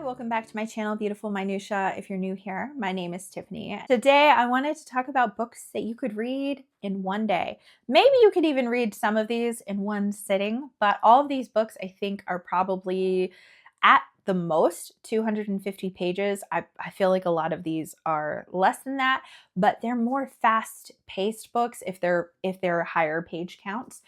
Hi, welcome back to my channel, Beautiful Minutia. If you're new here, my name is Tiffany. Today, I wanted to talk about books that you could read in one day. Maybe you could even read some of these in one sitting, but all of these books I think are probably at the most 250 pages. I feel like a lot of these are less than that, but they're more fast-paced books if they're higher page counts.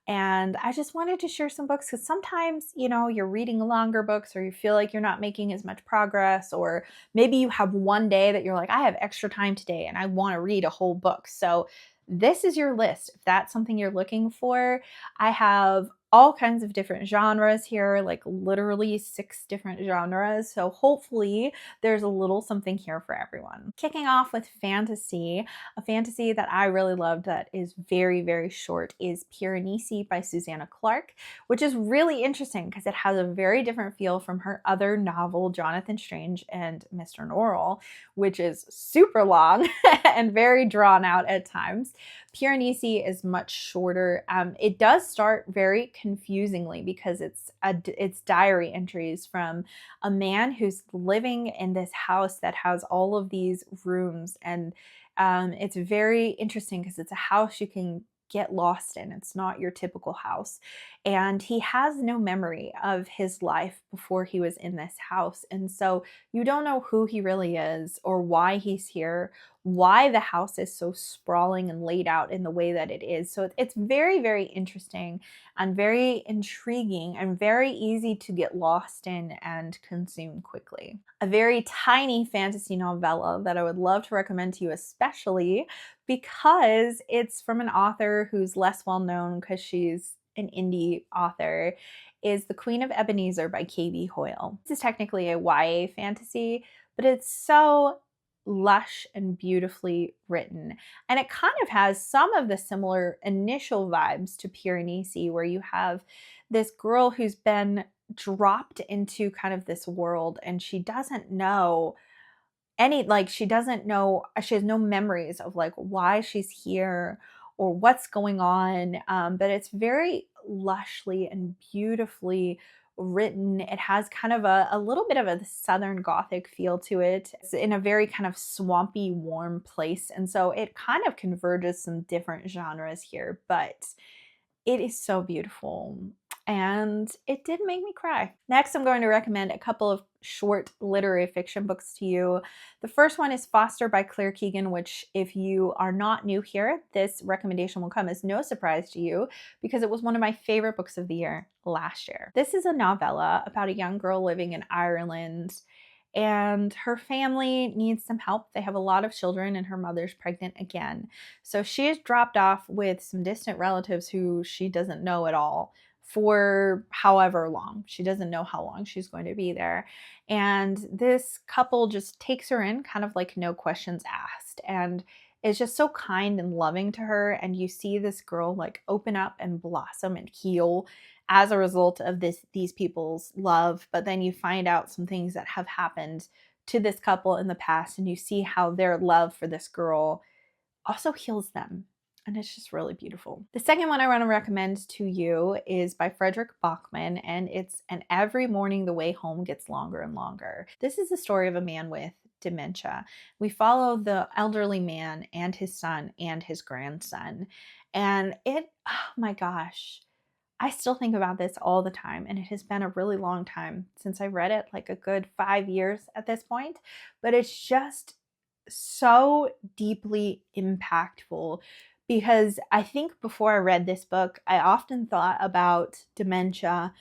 And I just wanted to share some books because sometimes, you're reading longer books or you feel like you're not making as much progress, or maybe you have one day that you're like, I have extra time today and I want to read a whole book. So this is your list. If that's something you're looking for, I have all kinds of different genres here, like literally 6 different genres. So hopefully there's a little something here for everyone. Kicking off with fantasy, a fantasy that I really loved that is very, very short is Piranesi by Susanna Clarke, which is really interesting because it has a very different feel from her other novel, Jonathan Strange and Mr. Norrell, which is super long and very drawn out at times. Piranesi is much shorter. It does start very confusingly because it's diary entries from a man who's living in this house that has all of these rooms, and it's very interesting because it's a house you can get lost in. It's not your typical house. And he has no memory of his life before he was in this house. And so you don't know who he really is or why he's here, why the house is so sprawling and laid out in the way that it is. So it's very, very interesting and very intriguing and very easy to get lost in and consume quickly. A very tiny fantasy novella that I would love to recommend to you, especially because it's from an author who's less well known because she's an indie author, is The Queen of Ebenezer by K.B. Hoyle. This is technically a YA fantasy, but it's so lush and beautifully written. And it kind of has some of the similar initial vibes to Piranesi, where you have this girl who's been dropped into kind of this world and she doesn't know she has no memories of like why she's here or what's going on. But it's very lushly and beautifully written. It has kind of a little bit of a Southern Gothic feel to it. It's in a very kind of swampy, warm place. And so it kind of converges some different genres here, but it is so beautiful. And it did make me cry. Next, I'm going to recommend a couple of short literary fiction books to you. The first one is Foster by Claire Keegan, which if you are not new here, this recommendation will come as no surprise to you because it was one of my favorite books of the year last year. This is a novella about a young girl living in Ireland, and her family needs some help. They have a lot of children and her mother's pregnant again. So she is dropped off with some distant relatives who she doesn't know at all for however long. She doesn't know how long she's going to be there. And this couple just takes her in kind of like no questions asked, and is just so kind and loving to her. And you see this girl like open up and blossom and heal as a result of these people's love. But then you find out some things that have happened to this couple in the past, and you see how their love for this girl also heals them. And it's just really beautiful. The second one I want to recommend to you is by Frederick Bachman, and it's And Every Morning the Way Home Gets Longer and Longer. This is the story of a man with dementia. We follow the elderly man and his son and his grandson. And oh my gosh, I still think about this all the time, and it has been a really long time since I read it, like a good 5 years at this point, but it's just so deeply impactful because I think before I read this book, I often thought about dementia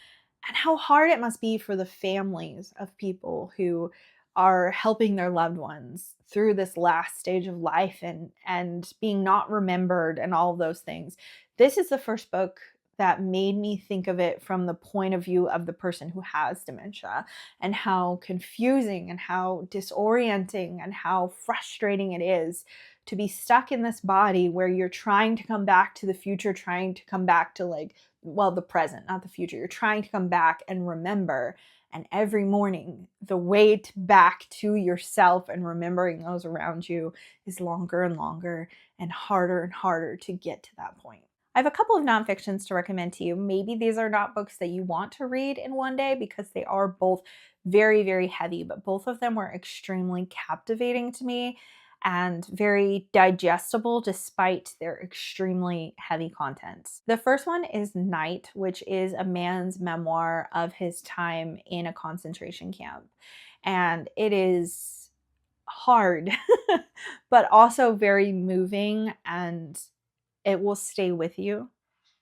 and how hard it must be for the families of people who are helping their loved ones through this last stage of life and being not remembered and all of those things. This is the first book that made me think of it from the point of view of the person who has dementia, and how confusing and how disorienting and how frustrating it is to be stuck in this body where you're trying to come back to the future, trying to come back to the present, not the future. You're trying to come back and remember. And every morning, the way back to yourself and remembering those around you is longer and longer and harder to get to that point. I have a couple of nonfictions to recommend to you. Maybe these are not books that you want to read in one day because they are both very, very heavy, but both of them were extremely captivating to me and very digestible despite their extremely heavy content. The first one is Night, which is a man's memoir of his time in a concentration camp. And it is hard, but also very moving, and it will stay with you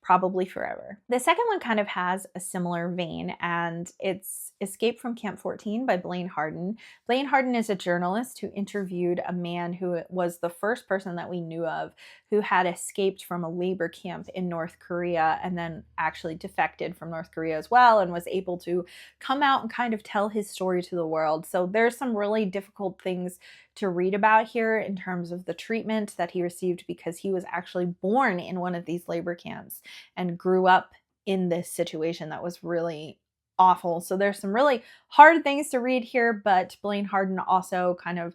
probably forever. The second one kind of has a similar vein, and it's Escape from Camp 14 by Blaine Harden. Blaine Harden is a journalist who interviewed a man who was the first person that we knew of who had escaped from a labor camp in North Korea and then actually defected from North Korea as well and was able to come out and kind of tell his story to the world. So there's some really difficult things to read about here in terms of the treatment that he received because he was actually born in one of these labor camps and grew up in this situation that was really awful. So there's some really hard things to read here, but Blaine Harden also kind of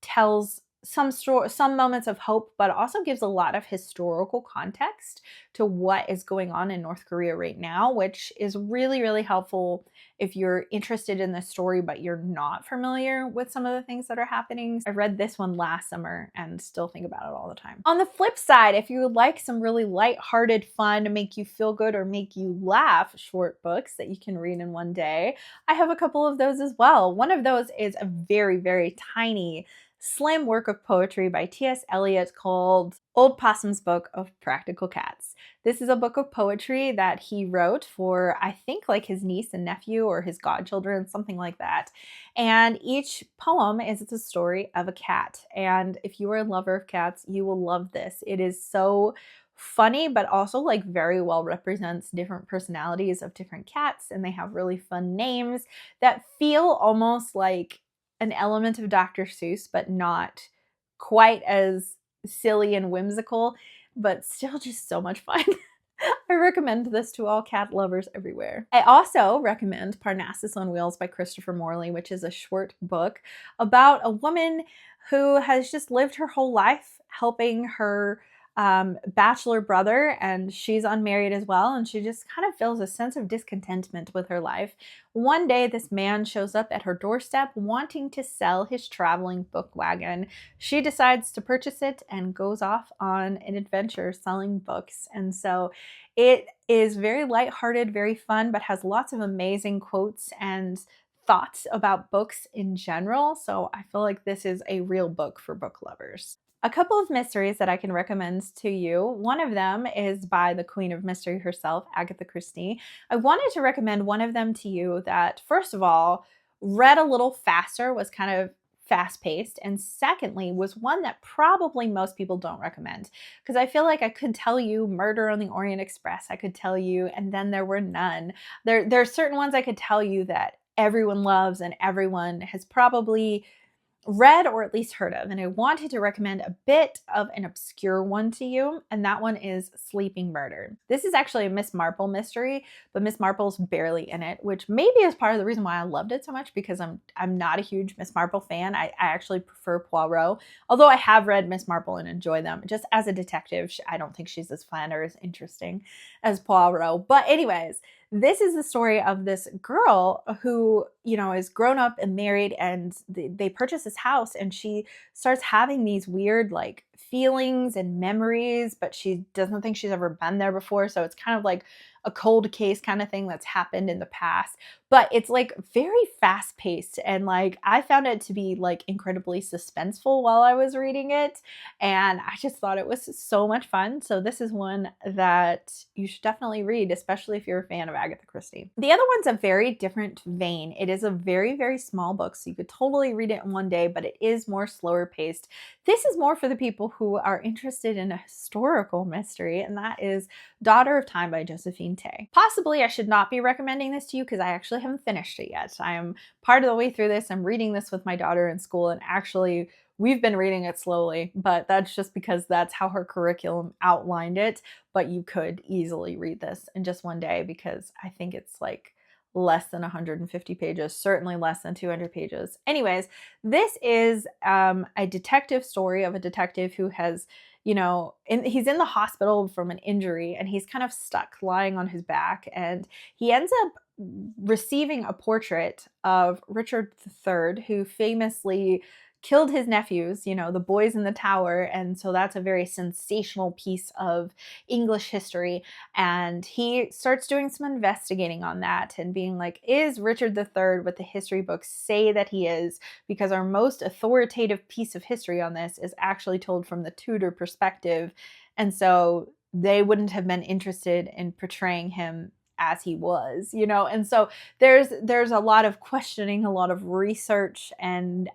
tells some moments of hope, but also gives a lot of historical context to what is going on in North Korea right now, which is really, really helpful if you're interested in the story, but you're not familiar with some of the things that are happening. I read this one last summer and still think about it all the time. On the flip side, if you would like some really lighthearted fun to make you feel good or make you laugh short books that you can read in one day, I have a couple of those as well. One of those is a very, very tiny slim work of poetry by T.S. Eliot called Old Possum's Book of Practical Cats. This is a book of poetry that he wrote for, I think, like his niece and nephew or his godchildren, something like that. And each poem is the story of a cat. And if you are a lover of cats, you will love this. It is so funny, but also like very well represents different personalities of different cats. And they have really fun names that feel almost like an element of Dr. Seuss, but not quite as silly and whimsical, but still just so much fun. I recommend this to all cat lovers everywhere. I also recommend Parnassus on Wheels by Christopher Morley, which is a short book about a woman who has just lived her whole life helping her bachelor brother, and she's unmarried as well, and she just kind of feels a sense of discontentment with her life. One day, this man shows up at her doorstep wanting to sell his traveling book wagon. She decides to purchase it and goes off on an adventure selling books. And so it is very lighthearted, very fun, but has lots of amazing quotes and thoughts about books in general. So I feel like this is a real book for book lovers. A couple of mysteries that I can recommend to you. One of them is by the Queen of Mystery herself, Agatha Christie. I wanted to recommend one of them to you that, first of all, read a little faster, was kind of fast-paced, and secondly, was one that probably most people don't recommend. Because I feel like I could tell you Murder on the Orient Express, I could tell you And Then There Were None. There are certain ones I could tell you that everyone loves and everyone has probably read or at least heard of, and I wanted to recommend a bit of an obscure one to you, and that one is Sleeping Murder. This is actually a Miss Marple mystery, but Miss Marple's barely in it, which maybe is part of the reason why I loved it so much, because I'm not a huge Miss Marple fan. I actually prefer Poirot, although I have read Miss Marple and enjoy them. Just as a detective, I don't think she's as fun or as interesting as Poirot. But anyways, this is the story of this girl who, is grown up and married, and they purchase this house, and she starts having these weird like feelings and memories, but she doesn't think she's ever been there before. So it's kind of like a cold case kind of thing that's happened in the past, but it's like very fast paced. And like, I found it to be like incredibly suspenseful while I was reading it. And I just thought it was so much fun. So this is one that you should definitely read, especially if you're a fan of Agatha Christie. The other one's a very different vein. It is a very, very small book, so you could totally read it in one day, but it is more slower paced. This is more for the people who are interested in a historical mystery, and that is Daughter of Time by Josephine Tey. Possibly I should not be recommending this to you because I actually haven't finished it yet. I am part of the way through this. I'm reading this with my daughter in school, and actually we've been reading it slowly, but that's just because that's how her curriculum outlined it. But you could easily read this in just one day because I think it's like less than 150 pages, certainly less than 200 pages. Anyways, this is a detective story of a detective who has he's in the hospital from an injury, and he's kind of stuck lying on his back, and he ends up receiving a portrait of Richard III, who famously killed his nephews, the boys in the tower. And so that's a very sensational piece of English history. And he starts doing some investigating on that and being like, is Richard III what the history books say that he is? Because our most authoritative piece of history on this is actually told from the Tudor perspective. And so they wouldn't have been interested in portraying him as he was, and so there's a lot of questioning, a lot of research, and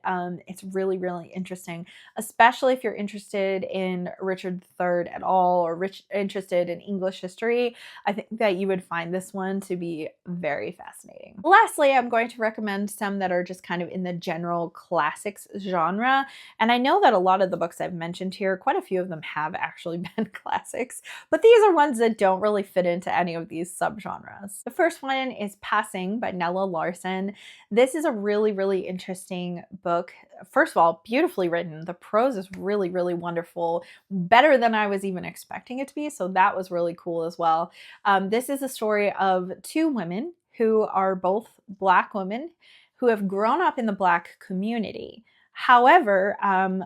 it's really, really interesting, especially if you're interested in Richard III at all, or interested in English history. I think that you would find this one to be very fascinating. Lastly, I'm going to recommend some that are just kind of in the general classics genre, and I know that a lot of the books I've mentioned here, quite a few of them have actually been classics, but these are ones that don't really fit into any of these subgenres. The first one is Passing by Nella Larsen. This is a really, really interesting book. First of all, beautifully written. The prose is really, really wonderful, better than I was even expecting it to be, so that was really cool as well. This is a story of two women who are both Black women who have grown up in the Black community. However,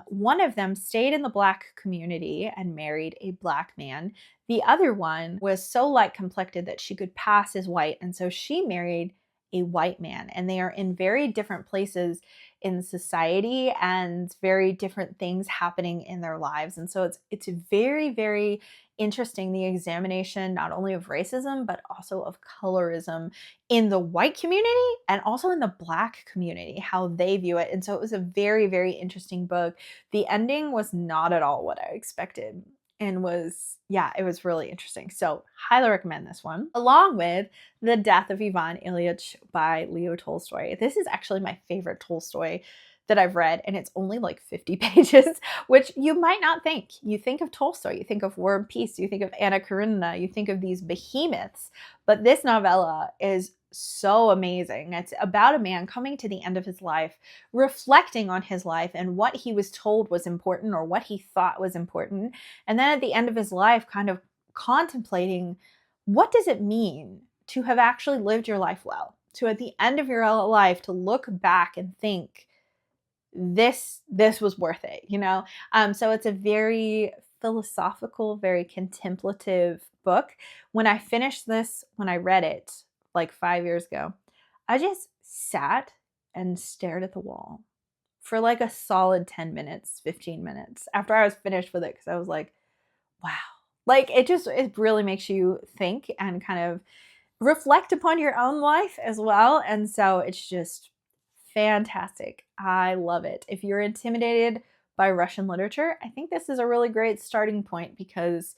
one of them stayed in the Black community and married a Black man. The other one was so light-complected that she could pass as white, and so she married a white man. And they are in very different places in society and very different things happening in their lives. And so it's very, very interesting, the examination not only of racism, but also of colorism in the white community and also in the Black community, how they view it. And so it was a very, very interesting book. The ending was not at all what I expected, and it was really interesting. So highly recommend this one, along with The Death of Ivan Ilyich by Leo Tolstoy. This is actually my favorite Tolstoy that I've read, and it's only like 50 pages, which you might not think. You think of Tolstoy, you think of War and Peace, you think of Anna Karenina, you think of these behemoths, but this novella is so amazing. It's about a man coming to the end of his life, reflecting on his life and what he was told was important or what he thought was important. And then at the end of his life, kind of contemplating, what does it mean to have actually lived your life well? To at the end of your life, to look back and think, this was worth it, So it's a very philosophical, very contemplative book. When I finished this, when I read it like 5 years ago, I just sat and stared at the wall for like a solid 10 minutes, 15 minutes after I was finished with it, because I was like, wow. Like it really makes you think and kind of reflect upon your own life as well. And so it's just fantastic. I love it. If you're intimidated by Russian literature, I think this is a really great starting point, because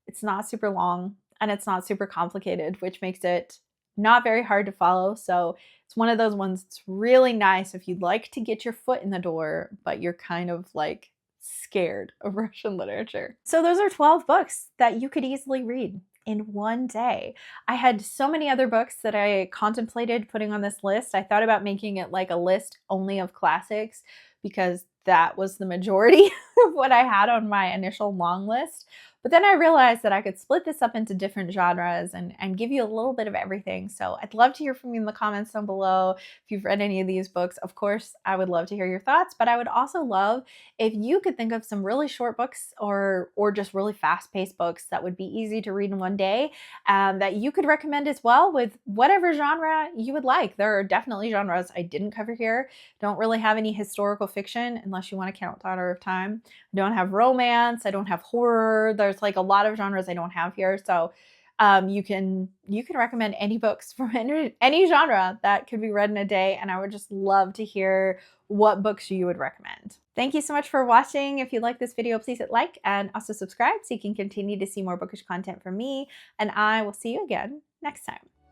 it's not super long and it's not super complicated, which makes it not very hard to follow. So it's one of those ones that's really nice if you'd like to get your foot in the door, but you're kind of like scared of Russian literature. So those are 12 books that you could easily read in one day. I had so many other books that I contemplated putting on this list. I thought about making it like a list only of classics, because that was the majority of what I had on my initial long list. But then I realized that I could split this up into different genres and give you a little bit of everything. So I'd love to hear from you in the comments down below if you've read any of these books. Of course, I would love to hear your thoughts, but I would also love if you could think of some really short books or just really fast-paced books that would be easy to read in one day, that you could recommend as well, with whatever genre you would like. There are definitely genres I didn't cover here. Don't really have any historical fiction, unless you want to count Daughter of Time. I don't have romance. I don't have horror. There's like a lot of genres I don't have here. So you can recommend any books from any genre that could be read in a day, and I would just love to hear what books you would recommend. Thank you so much for watching. If you like this video, please hit like and also subscribe so you can continue to see more bookish content from me, and I will see you again next time.